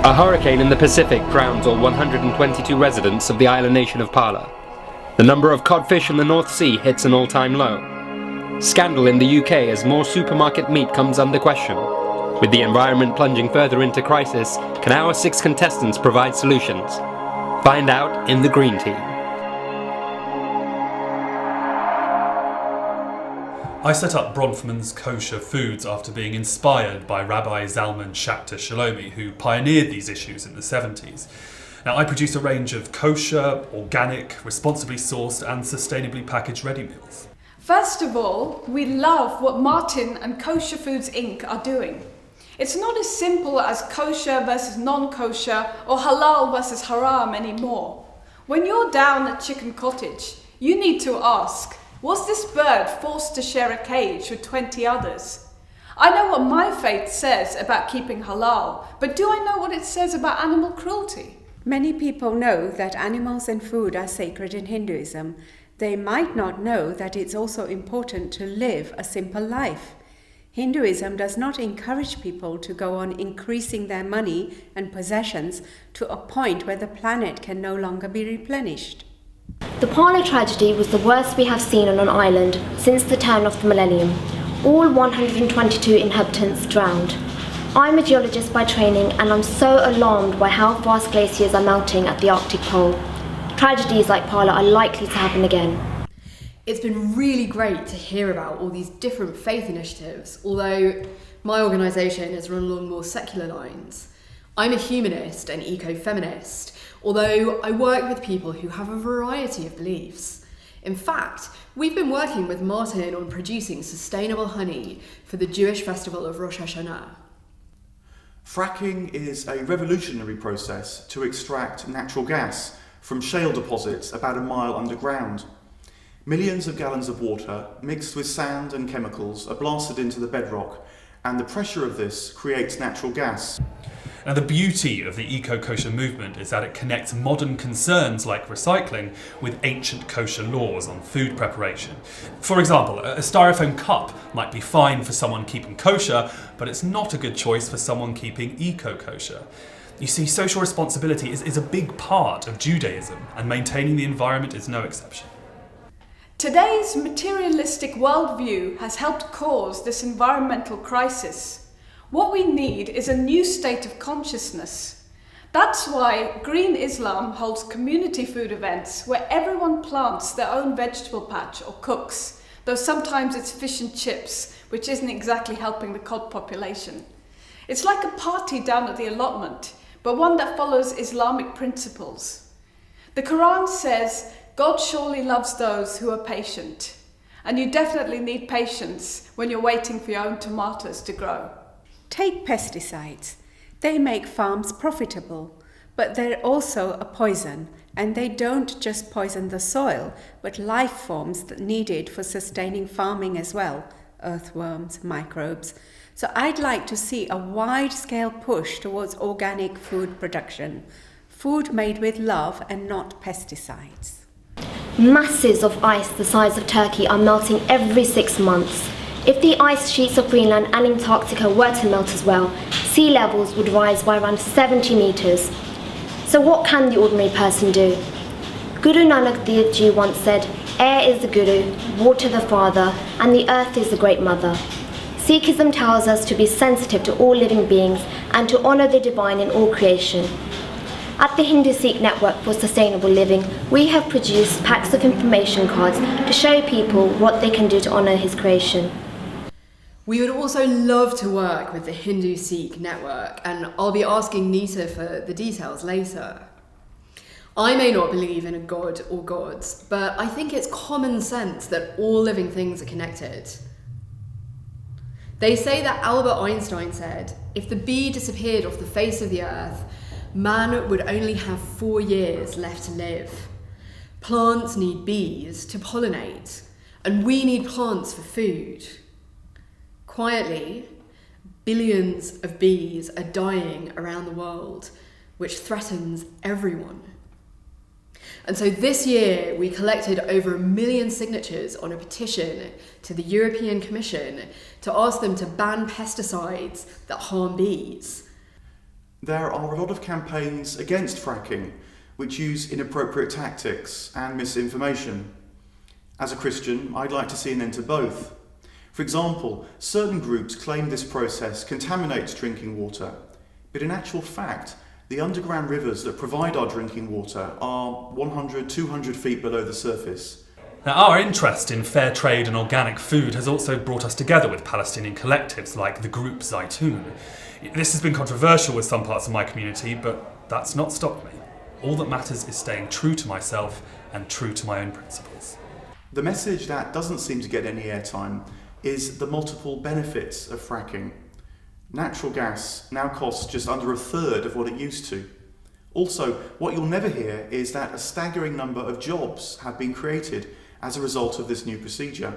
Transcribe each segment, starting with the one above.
A hurricane in the Pacific drowns all 122 residents of the island nation of Pala. The number of codfish in the North Sea hits an all-time low. Scandal in the UK as more supermarket meat comes under question. With the environment plunging further into crisis, can our 6 contestants provide solutions? Find out in the Green Team. I set up Bronfman's Kosher Foods after being inspired by Rabbi Zalman Shabtai Shalomi, who pioneered these issues in the 70s. Now, I produce a range of kosher, organic, responsibly sourced and sustainably packaged ready meals. First of all, we love what Martin and Kosher Foods Inc. are doing. It's not as simple as kosher versus non-kosher or halal versus haram anymore. When you're down at Chicken Cottage, you need to ask, was this bird forced to share a cage with 20 others? I know what my faith says about keeping halal, but do I know what it says about animal cruelty? Many people know that animals and food are sacred in Hinduism. They might not know that it's also important to live a simple life. Hinduism does not encourage people to go on increasing their money and possessions to a point where the planet can no longer be replenished. The Pala tragedy was the worst we have seen on an island since the turn of the millennium. All 122 inhabitants drowned. I'm a geologist by training and I'm so alarmed by how fast glaciers are melting at the Arctic Pole. Tragedies like Pala are likely to happen again. It's been really great to hear about all these different faith initiatives, although my organisation is run along more secular lines. I'm a humanist and eco-feminist, although I work with people who have a variety of beliefs. In fact, we've been working with Martin on producing sustainable honey for the Jewish festival of Rosh Hashanah. Fracking is a revolutionary process to extract natural gas from shale deposits about a mile underground. Millions of gallons of water mixed with sand and chemicals are blasted into the bedrock, and the pressure of this creates natural gas. Now, the beauty of the eco-kosher movement is that it connects modern concerns like recycling with ancient kosher laws on food preparation. For example, a styrofoam cup might be fine for someone keeping kosher, but it's not a good choice for someone keeping eco-kosher. You see, social responsibility is a big part of Judaism, and maintaining the environment is no exception. Today's materialistic worldview has helped cause this environmental crisis. What we need is a new state of consciousness. That's why Green Islam holds community food events where everyone plants their own vegetable patch or cooks, though sometimes it's fish and chips, which isn't exactly helping the cod population. It's like a party down at the allotment, but one that follows Islamic principles. The Quran says, God surely loves those who are patient, and you definitely need patience when you're waiting for your own tomatoes to grow. Take pesticides. They make farms profitable, but they're also a poison, and they don't just poison the soil, but life forms that needed for sustaining farming as well, earthworms, microbes. So I'd like to see a wide-scale push towards organic food production, food made with love and not pesticides. Masses of ice the size of Turkey are melting every 6 months. If the ice sheets of Greenland and Antarctica were to melt as well, sea levels would rise by around 70 metres. So what can the ordinary person do? Guru Nanak Dev Ji once said, air is the guru, water the father, and the earth is the great mother. Sikhism tells us to be sensitive to all living beings and to honour the divine in all creation. At the Hindu Sikh Network for Sustainable Living, we have produced packs of information cards to show people what they can do to honour his creation. We would also love to work with the Hindu Sikh Network, and I'll be asking Nita for the details later. I may not believe in a god or gods, but I think it's common sense that all living things are connected. They say that Albert Einstein said, if the bee disappeared off the face of the earth, man would only have 4 years left to live. Plants need bees to pollinate, and we need plants for food. Quietly, billions of bees are dying around the world, which threatens everyone. And so this year, we collected over 1 million signatures on a petition to the European Commission to ask them to ban pesticides that harm bees. There are a lot of campaigns against fracking which use inappropriate tactics and misinformation. As a Christian, I'd like to see an end to both. For example, certain groups claim this process contaminates drinking water, but in actual fact, the underground rivers that provide our drinking water are 100, 200 feet below the surface. Now, our interest in fair trade and organic food has also brought us together with Palestinian collectives like the group Zaytoun. This has been controversial with some parts of my community, but that's not stopped me. All that matters is staying true to myself and true to my own principles. The message that doesn't seem to get any airtime is the multiple benefits of fracking. Natural gas now costs just under a third of what it used to. Also, what you'll never hear is that a staggering number of jobs have been created as a result of this new procedure.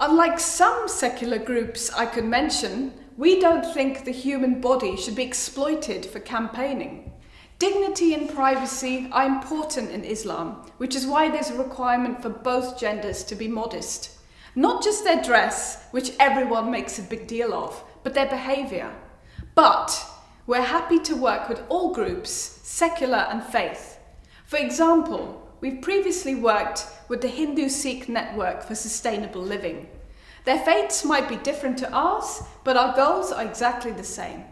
Unlike some secular groups I could mention, we don't think the human body should be exploited for campaigning. Dignity and privacy are important in Islam, which is why there's a requirement for both genders to be modest. Not just their dress, which everyone makes a big deal of, but their behaviour. But we're happy to work with all groups, secular and faith. For example, we've previously worked with the Hindu-Sikh Network for Sustainable Living. Their faiths might be different to ours, but our goals are exactly the same.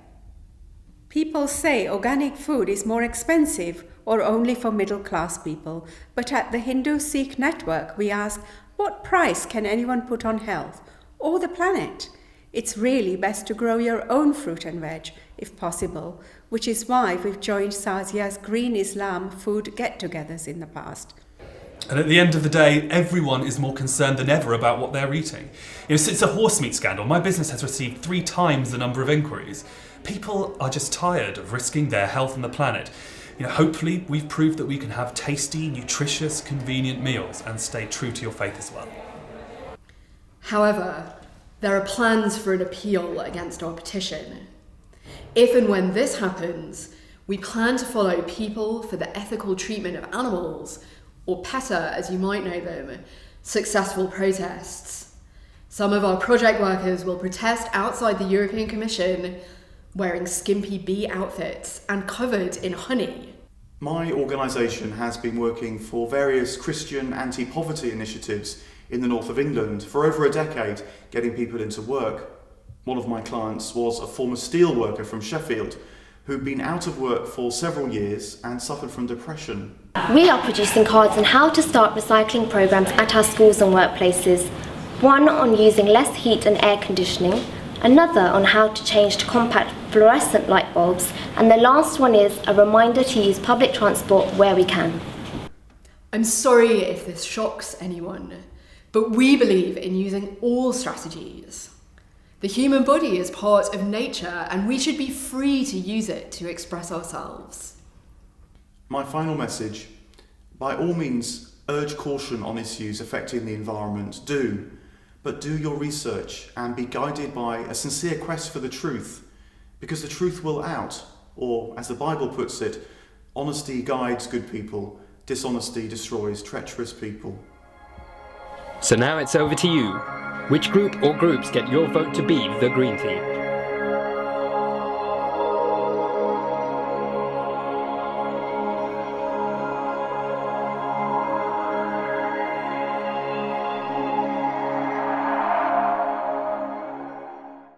People say organic food is more expensive or only for middle-class people, but at the Hindu-Sikh Network we ask, what price can anyone put on health or the planet? It's really best to grow your own fruit and veg, if possible, which is why we've joined Sazia's Green Islam food get-togethers in the past. And at the end of the day, everyone is more concerned than ever about what they're eating. Since the horse meat scandal, my business has received 3 times the number of inquiries. People are just tired of risking their health and the planet. Hopefully we've proved that we can have tasty, nutritious, convenient meals and stay true to your faith as well. However, there are plans for an appeal against our petition. If and when this happens, we plan to follow People for the Ethical Treatment of Animals, or PETA as you might know them, successful protests. Some of our project workers will protest outside the European Commission wearing skimpy bee outfits and covered in honey. My organisation has been working for various Christian anti-poverty initiatives in the north of England for over a decade, getting people into work. One of my clients was a former steel worker from Sheffield who'd been out of work for several years and suffered from depression. We are producing cards on how to start recycling programs at our schools and workplaces. One on using less heat and air conditioning, another on how to change to compact fluorescent light bulbs, and the last one is a reminder to use public transport where we can. I'm sorry if this shocks anyone, but we believe in using all strategies. The human body is part of nature and we should be free to use it to express ourselves. My final message: by all means, urge caution on issues affecting the environment. But do your research and be guided by a sincere quest for the truth, because the truth will out, or as the Bible puts it, honesty guides good people, dishonesty destroys treacherous people. So now it's over to you. Which group or groups get your vote to be the Green Team?